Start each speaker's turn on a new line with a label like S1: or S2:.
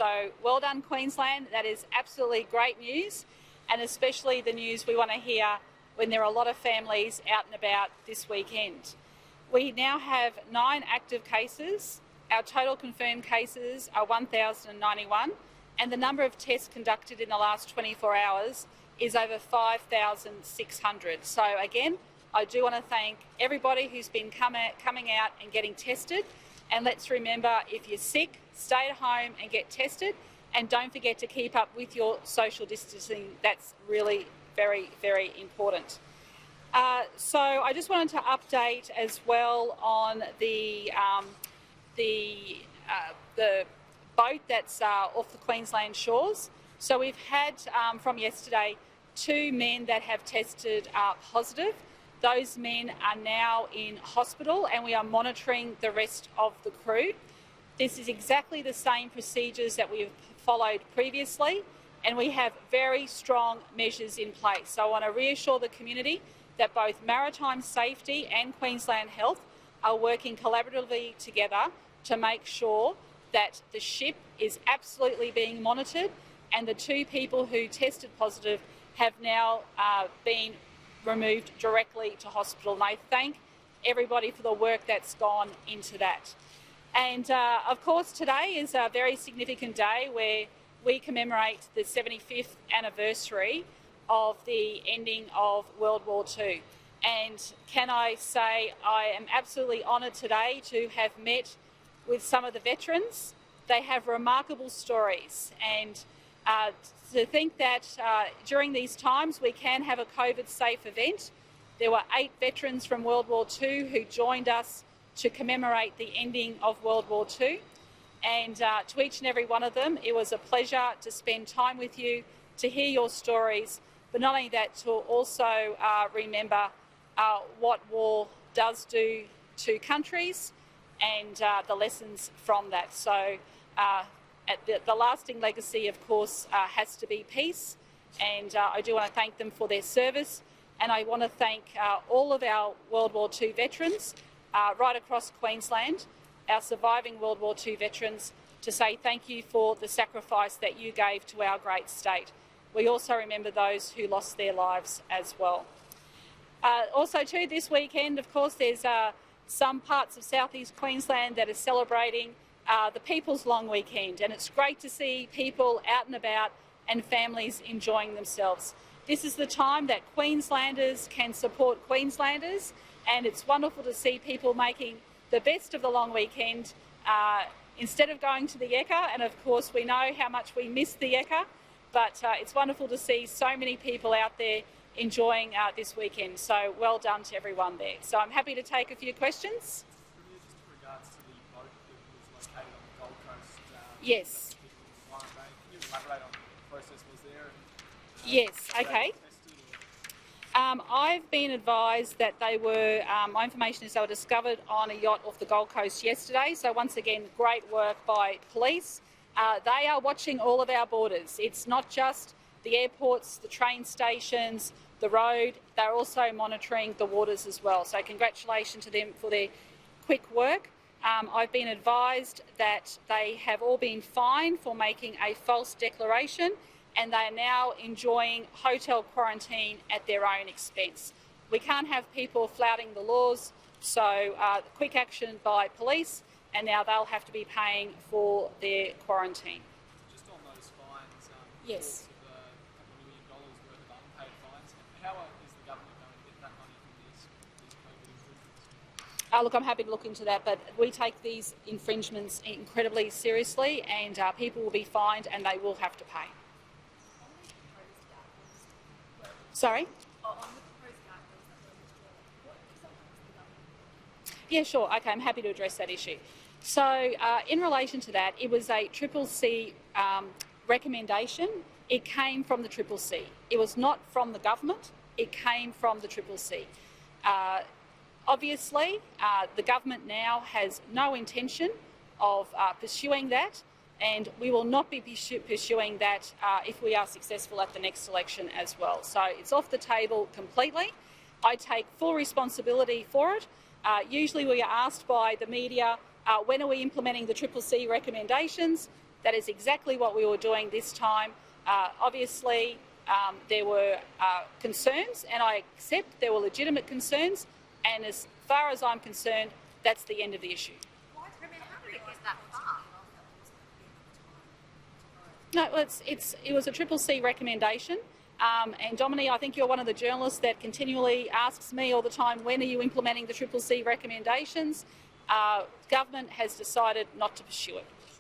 S1: So well done, Queensland. That is absolutely great news, and especially the news we want to hear when there are a lot of families out and about this weekend. We now have 9 active cases. Our total confirmed cases are 1,091, and the number of tests conducted in the last 24 hours is over 5,600. So again, I do want to thank everybody who's been coming out and getting tested. And let's remember, if you're sick, stay at home and get tested. And don't forget to keep up with your social distancing. That's really very, very important. So I just wanted to update as well on the boat that's off the Queensland shores. So we've had from yesterday 2 men that have tested positive. Those men are now in hospital, and we are monitoring the rest of the crew. This is exactly the same procedures that we've followed previously, and we have very strong measures in place. So I want to reassure the community that both Maritime Safety and Queensland Health are working collaboratively together to make sure that the ship is absolutely being monitored, and the 2 people who tested positive have now been removed directly to hospital. And I thank everybody for the work that's gone into that. And of course, today is a very significant day where we commemorate the 75th anniversary of the ending of World War II. And can I say I am absolutely honoured today to have met with some of the veterans. They have remarkable stories, and to think that during these times we can have a COVID-safe event. There were 8 veterans from World War II who joined us to commemorate the ending of World War II. And to each and every one of them, it was a pleasure to spend time with you, to hear your stories, but not only that, to also remember what war does do to countries and the lessons from that. So the lasting legacy, of course, has to be peace, and I do want to thank them for their service, and I want to thank all of our World War II veterans right across Queensland, our surviving World War II veterans, to say thank you for the sacrifice that you gave to our great state. We also remember those who lost their lives as well. Also too, this weekend, of course, there's some parts of southeast Queensland that are celebrating the People's Long Weekend, and it's great to see people out and about and families enjoying themselves. This is the time that Queenslanders can support Queenslanders, and it's wonderful to see people making the best of the long weekend instead of going to the Ekka. And of course we know how much we miss the Ekka, but it's wonderful to see so many people out there enjoying this weekend. So well done to everyone there. So I'm happy to take a few questions. Yes. Yes, okay. I've been advised that they were, my information is they were discovered on a yacht off the Gold Coast yesterday. So once again, great work by police. They are watching all of our borders. It's not just the airports, the train stations, the road. They're also monitoring the waters as well. So congratulations to them for their quick work. I've been advised that they have all been fined for making a false declaration, and they are now enjoying hotel quarantine at their own expense. We can't have people flouting the laws, so quick action by police, and now they'll have to be paying for their quarantine.
S2: Just on those fines,
S1: yes.
S2: Of a couple $1 million worth of unpaid fines, how is the government going to get that money from these COVID infringements?
S1: Look, I'm happy to look into that, but we take these infringements incredibly seriously, and people will be fined and they will have to pay. Sorry? Yeah, sure. Okay, I'm happy to address that issue. So in relation to that, it was a CCC recommendation. It came from the CCC. It was not from the government. It came from the CCC. Obviously, the government now has no intention of pursuing that, and we will not be pursuing that if we are successful at the next election as well. So it's off the table completely. I take full responsibility for it. Usually we are asked by the media, when are we implementing the CCC recommendations? That is exactly what we were doing this time. Obviously, there were concerns, and I accept there were legitimate concerns, and as far as I'm concerned, that's the end of the issue.
S3: How did it get that far?
S1: No, well, it was a CCC recommendation. And Dominique, I think you're one of the journalists that continually asks me all the time, when are you implementing the CCC recommendations? Government has decided not to pursue it.